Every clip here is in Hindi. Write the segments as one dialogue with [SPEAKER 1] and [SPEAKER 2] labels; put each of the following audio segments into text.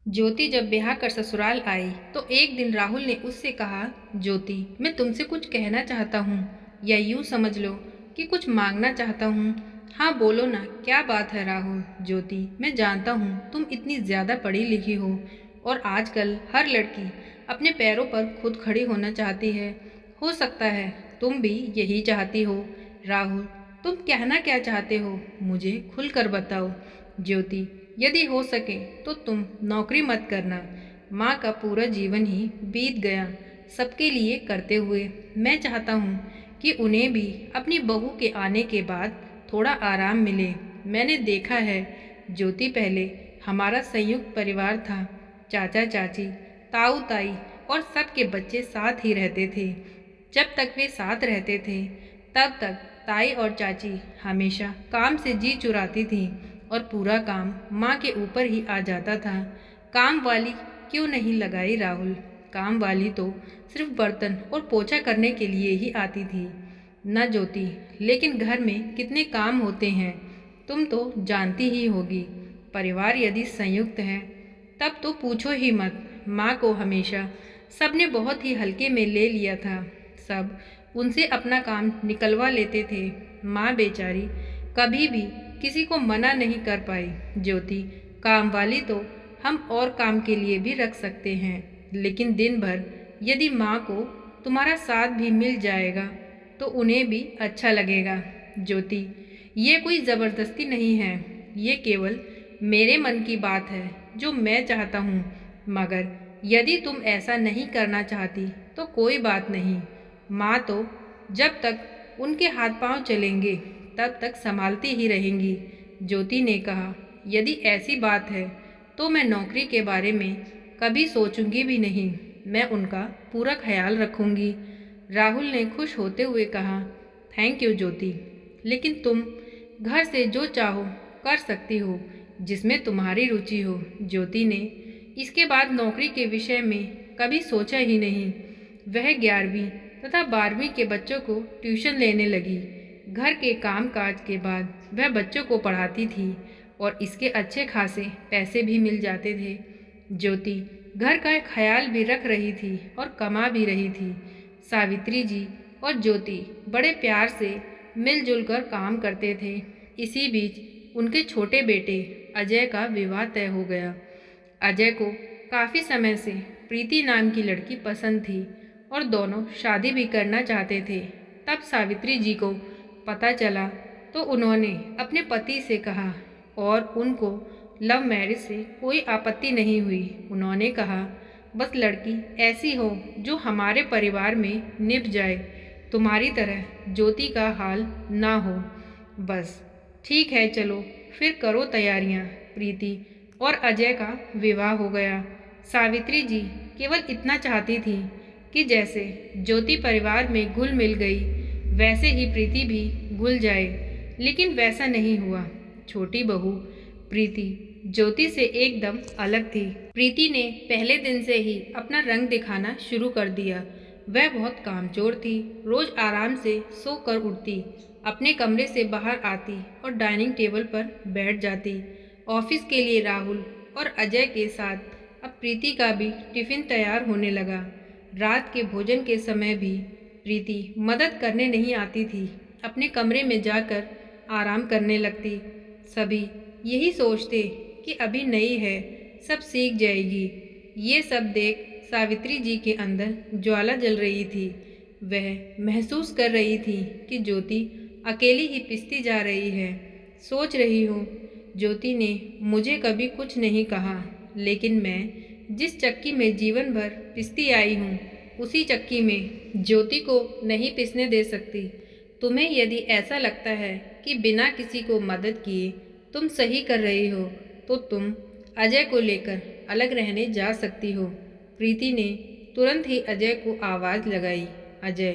[SPEAKER 1] ज्योति जब ब्याह कर ससुराल आई तो एक दिन राहुल ने उससे कहा, ज्योति मैं तुमसे कुछ कहना चाहता हूँ, या यूँ समझ लो कि कुछ मांगना चाहता हूँ। हाँ बोलो ना, क्या बात है राहुल। ज्योति, मैं जानता हूँ तुम इतनी ज़्यादा पढ़ी लिखी हो और आजकल हर लड़की अपने पैरों पर खुद खड़ी होना चाहती है। हो सकता है तुम भी यही चाहती हो। राहुल, तुम कहना क्या चाहते हो, मुझे खुलकर बताओ। ज्योति, यदि हो सके तो तुम नौकरी मत करना। माँ का पूरा जीवन ही बीत गया सबके लिए करते हुए। मैं चाहता हूँ कि उन्हें भी अपनी बहू के आने के बाद थोड़ा आराम मिले। मैंने देखा है ज्योति, पहले हमारा संयुक्त परिवार था। चाचा चाची, ताऊ ताई और सबके बच्चे साथ ही रहते थे। जब तक वे साथ रहते थे तब तक ताई और चाची हमेशा काम से जी चुराती थी और पूरा काम माँ के ऊपर ही आ जाता था। काम वाली क्यों नहीं लगाई राहुल? काम वाली तो सिर्फ बर्तन और पोछा करने के लिए ही आती थी। न ज्योति, लेकिन घर में कितने काम होते हैं तुम तो जानती ही होगी। परिवार यदि संयुक्त है तब तो पूछो ही मत। माँ को हमेशा सबने बहुत ही हल्के में ले लिया था। सब उनसे अपना काम निकलवा लेते थे। माँ बेचारी कभी भी किसी को मना नहीं कर पाई। ज्योति, काम वाली तो हम और काम के लिए भी रख सकते हैं, लेकिन दिन भर यदि माँ को तुम्हारा साथ भी मिल जाएगा तो उन्हें भी अच्छा लगेगा। ज्योति, ये कोई ज़बरदस्ती नहीं है, ये केवल मेरे मन की बात है जो मैं चाहता हूँ। मगर यदि तुम ऐसा नहीं करना चाहती तो कोई बात नहीं। माँ तो जब तक उनके हाथ पांव चलेंगे तब तक संभालती ही रहेंगी। ज्योति ने कहा, यदि ऐसी बात है तो मैं नौकरी के बारे में कभी सोचूंगी भी नहीं। मैं उनका पूरा ख्याल रखूंगी। राहुल ने खुश होते हुए कहा, थैंक यू ज्योति, लेकिन तुम घर से जो चाहो कर सकती हो, जिसमें तुम्हारी रुचि हो। ज्योति ने इसके बाद नौकरी के विषय में कभी सोचा ही नहीं। वह 11वीं तथा 12वीं के बच्चों को ट्यूशन लेने लगी। घर के काम काज के बाद वह बच्चों को पढ़ाती थी और इसके अच्छे खासे पैसे भी मिल जाते थे। ज्योति घर का ख्याल भी रख रही थी और कमा भी रही थी। सावित्री जी और ज्योति बड़े प्यार से मिलजुल कर काम करते थे। इसी बीच उनके छोटे बेटे अजय का विवाह तय हो गया। अजय को काफ़ी समय से प्रीति नाम की लड़की पसंद थी और दोनों शादी भी करना चाहते थे। तब सावित्री जी को पता चला तो उन्होंने अपने पति से कहा और उनको लव मैरिज से कोई आपत्ति नहीं हुई। उन्होंने कहा, बस लड़की ऐसी हो जो हमारे परिवार में निभ जाए, तुम्हारी तरह ज्योति का हाल ना हो बस। ठीक है, चलो फिर करो तैयारियां। प्रीति और अजय का विवाह हो गया। सावित्री जी केवल इतना चाहती थी कि जैसे ज्योति परिवार में घुल मिल गई वैसे ही प्रीति भी घुल जाए, लेकिन वैसा नहीं हुआ। छोटी बहू प्रीति ज्योति से एकदम अलग थी। प्रीति ने पहले दिन से ही अपना रंग दिखाना शुरू कर दिया। वह बहुत कामचोर थी। रोज आराम से सो कर उठती, अपने कमरे से बाहर आती और डाइनिंग टेबल पर बैठ जाती। ऑफिस के लिए राहुल और अजय के साथ अब प्रीति का भी टिफिन तैयार होने लगा। रात के भोजन के समय भी प्रीति मदद करने नहीं आती थी, अपने कमरे में जाकर आराम करने लगती। सभी यही सोचते कि अभी नई है, सब सीख जाएगी। ये सब देख सावित्री जी के अंदर ज्वाला जल रही थी। वह महसूस कर रही थी कि ज्योति अकेली ही पिसती जा रही है। सोच रही हूँ, ज्योति ने मुझे कभी कुछ नहीं कहा, लेकिन मैं जिस चक्की में जीवन भर पिसती आई हूँ उसी चक्की में ज्योति को नहीं पिसने दे सकती। तुम्हें यदि ऐसा लगता है कि बिना किसी को मदद किए तुम सही कर रही हो तो तुम अजय को लेकर अलग रहने जा सकती हो। प्रीति ने तुरंत ही अजय को आवाज़ लगाई, अजय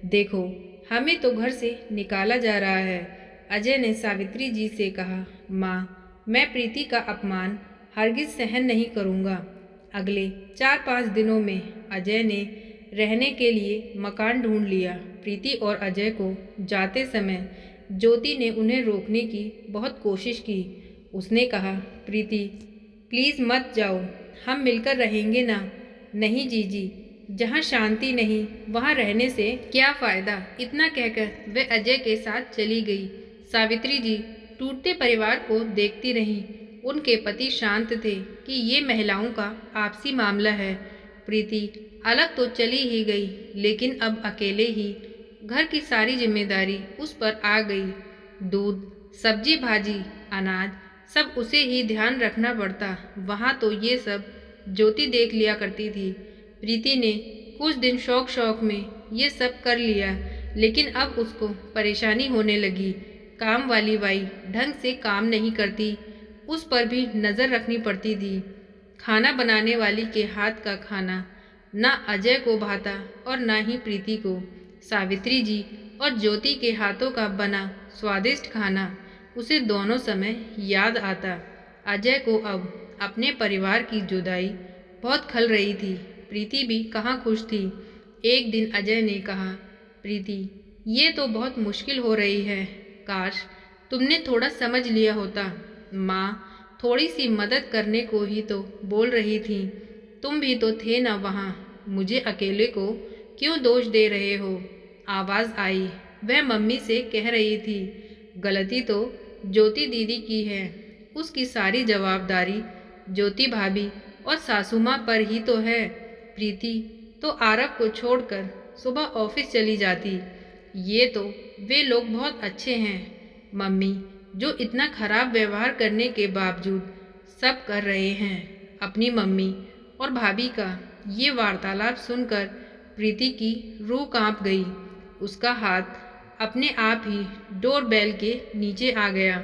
[SPEAKER 1] देखो, हमें तो घर से निकाला जा रहा है। अजय ने सावित्री जी से कहा, माँ मैं प्रीति का अपमान हरगिज सहन नहीं करूँगा। अगले 4-5 दिनों में अजय ने रहने के लिए मकान ढूंढ लिया। प्रीति और अजय को जाते समय ज्योति ने उन्हें रोकने की बहुत कोशिश की। उसने कहा, प्रीति प्लीज़ मत जाओ, हम मिलकर रहेंगे ना? नहीं जीजी, जहाँ शांति नहीं वहाँ रहने से क्या फ़ायदा? इतना कहकर वह अजय के साथ चली गई। सावित्री जी टूटते परिवार को देखती रहीं। उनके पति शांत थे कि ये महिलाओं का आपसी मामला है। प्रीति अलग तो चली ही गई, लेकिन अब अकेले ही घर की सारी जिम्मेदारी उस पर आ गई। दूध, सब्जी भाजी, अनाज सब उसे ही ध्यान रखना पड़ता। वहाँ तो ये सब ज्योति देख लिया करती थी। प्रीति ने कुछ दिन शौक शौक में ये सब कर लिया, लेकिन अब उसको परेशानी होने लगी। काम वाली बाई ढंग से काम नहीं करती, उस पर भी नज़र रखनी पड़ती थी। खाना बनाने वाली के हाथ का खाना ना अजय को भाता और ना ही प्रीति को। सावित्री जी और ज्योति के हाथों का बना स्वादिष्ट खाना उसे दोनों समय याद आता। अजय को अब अपने परिवार की जुदाई बहुत खल रही थी। प्रीति भी कहाँ खुश थी। एक दिन अजय ने कहा, प्रीति ये तो बहुत मुश्किल हो रही है, काश तुमने थोड़ा समझ लिया होता। माँ थोड़ी सी मदद करने को ही तो बोल रही थी, तुम भी तो थे ना वहाँ, मुझे अकेले को क्यों दोष दे रहे हो? आवाज़ आई। वह मम्मी से कह रही थी, गलती तो ज्योति दीदी की है, उसकी सारी जवाबदारी ज्योति भाभी और सासू माँ पर ही तो है। प्रीति तो आरव को छोड़कर सुबह ऑफिस चली जाती। ये तो वे लोग बहुत अच्छे हैं मम्मी, जो इतना खराब व्यवहार करने के बावजूद सब कर रहे हैं। अपनी मम्मी और भाभी का ये वार्तालाप सुनकर प्रीति की रूह कांप गई। उसका हाथ अपने आप ही डोर बेल के नीचे आ गया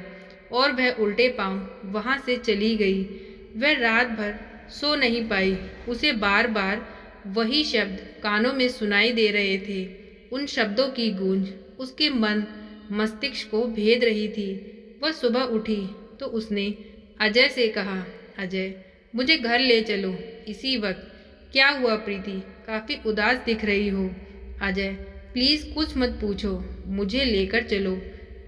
[SPEAKER 1] और वह उल्टे पांव वहाँ से चली गई। वह रात भर सो नहीं पाई। उसे बार बार वही शब्द कानों में सुनाई दे रहे थे। उन शब्दों की गूंज उसके मन मस्तिष्क को भेद रही थी। वह सुबह उठी तो उसने अजय से कहा, अजय मुझे घर ले चलो इसी वक्त। क्या हुआ प्रीति, काफ़ी उदास दिख रही हो? अजय प्लीज़ कुछ मत पूछो, मुझे लेकर चलो।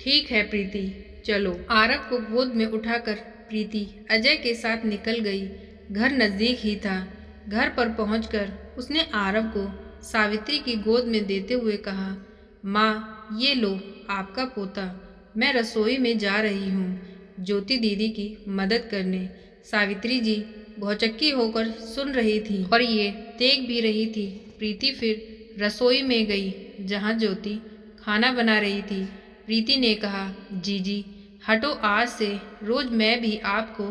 [SPEAKER 1] ठीक है प्रीति, चलो। आरव को गोद में उठाकर प्रीति अजय के साथ निकल गई। घर नज़दीक ही था। घर पर पहुंचकर उसने आरव को सावित्री की गोद में देते हुए कहा, माँ ये लो आपका पोता, मैं रसोई में जा रही हूँ ज्योति दीदी की मदद करने। सावित्री जी भौचक्की होकर सुन रही थी और ये देख भी रही थी। प्रीति फिर रसोई में गई जहाँ ज्योति खाना बना रही थी। प्रीति ने कहा, जीजी हटो, आज से रोज़ मैं भी आपको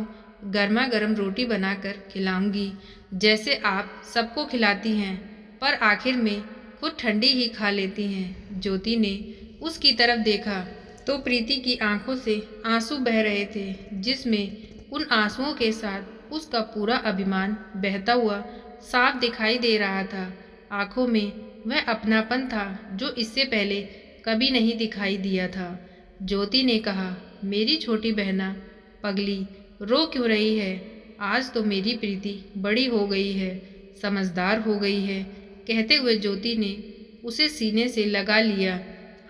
[SPEAKER 1] गर्मा गर्म रोटी बनाकर खिलाऊंगी, जैसे आप सबको खिलाती हैं, पर आखिर में खुद ठंडी ही खा लेती हैं। ज्योति ने उसकी तरफ देखा तो प्रीति की आंखों से आंसू बह रहे थे, जिसमें उन आंसुओं के साथ उसका पूरा अभिमान बहता हुआ साफ दिखाई दे रहा था। आंखों में वह अपनापन था जो इससे पहले कभी नहीं दिखाई दिया था। ज्योति ने कहा, मेरी छोटी बहना पगली रो क्यों रही है? आज तो मेरी प्रीति बड़ी हो गई है, समझदार हो गई है। कहते हुए ज्योति ने उसे सीने से लगा लिया।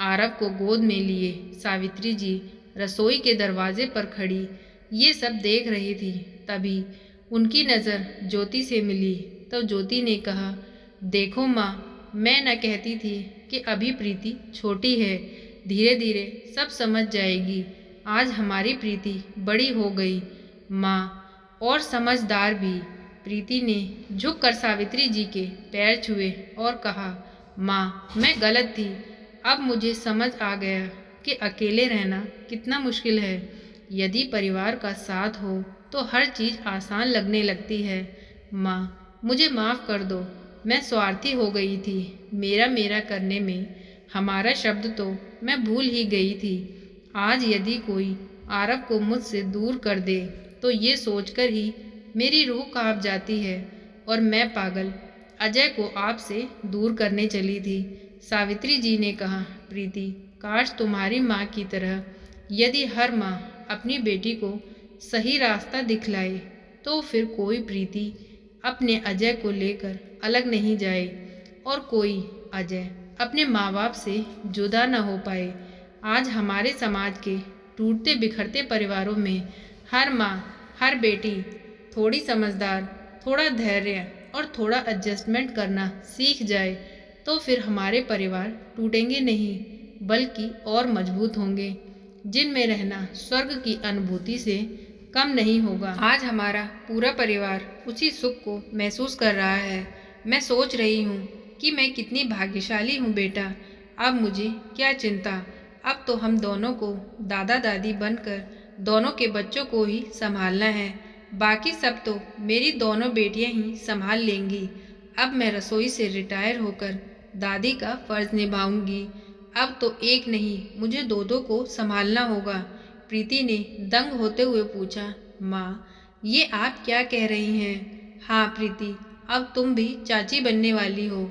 [SPEAKER 1] आरव को गोद में लिए सावित्री जी रसोई के दरवाजे पर खड़ी ये सब देख रही थी। तभी उनकी नज़र ज्योति से मिली तो ज्योति ने कहा, देखो माँ, मैं न कहती थी कि अभी प्रीति छोटी है, धीरे धीरे सब समझ जाएगी। आज हमारी प्रीति बड़ी हो गई माँ, और समझदार भी। प्रीति ने झुककर सावित्री जी के पैर छुए और कहा, माँ मैं गलत थी, अब मुझे समझ आ गया कि अकेले रहना कितना मुश्किल है। यदि परिवार का साथ हो तो हर चीज़ आसान लगने लगती है। माँ मुझे माफ़ कर दो, मैं स्वार्थी हो गई थी। मेरा मेरा करने में हमारा शब्द तो मैं भूल ही गई थी। आज यदि कोई आरव को मुझसे दूर कर दे तो ये सोचकर ही मेरी रूह कांप जाती है, और मैं पागल अजय को आपसे दूर करने चली थी। सावित्री जी ने कहा, प्रीति काश तुम्हारी माँ की तरह यदि हर माँ अपनी बेटी को सही रास्ता दिखलाए तो फिर कोई प्रीति अपने अजय को लेकर अलग नहीं जाए और कोई अजय अपने माँ बाप से जुदा न हो पाए। आज हमारे समाज के टूटते बिखरते परिवारों में हर माँ, हर बेटी थोड़ी समझदार, थोड़ा धैर्य और थोड़ा एडजस्टमेंट करना सीख जाए तो फिर हमारे परिवार टूटेंगे नहीं बल्कि और मजबूत होंगे, जिनमें रहना स्वर्ग की अनुभूति से कम नहीं होगा। आज हमारा पूरा परिवार उसी सुख को महसूस कर रहा है। मैं सोच रही हूँ कि मैं कितनी भाग्यशाली हूँ बेटा। अब मुझे क्या चिंता, अब तो हम दोनों को दादा दादी बनकर दोनों के बच्चों को ही संभालना है। बाकी सब तो मेरी दोनों बेटियां ही संभाल लेंगी। अब मैं रसोई से रिटायर होकर दादी का फर्ज निभाऊंगी। अब तो एक नहीं, मुझे दो दो को संभालना होगा। प्रीति ने दंग होते हुए पूछा, माँ ये आप क्या कह रही हैं? हाँ प्रीति, अब तुम भी चाची बनने वाली हो,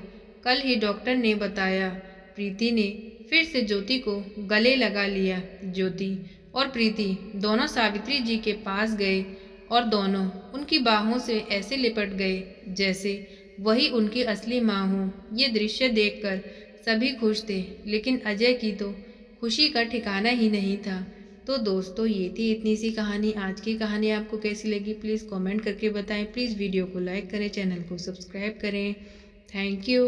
[SPEAKER 1] कल ही डॉक्टर ने बताया। प्रीति ने फिर से ज्योति को गले लगा लिया। ज्योति और प्रीति दोनों सावित्री जी के पास गए और दोनों उनकी बाहों से ऐसे लिपट गए जैसे वही उनकी असली माँ हो। ये दृश्य देखकर सभी खुश थे, लेकिन अजय की तो खुशी का ठिकाना ही नहीं था। तो दोस्तों ये थी इतनी सी कहानी। आज की कहानी आपको कैसी लगी प्लीज़ कमेंट करके बताएं। प्लीज़ वीडियो को लाइक करें, चैनल को सब्सक्राइब करें। Thank you.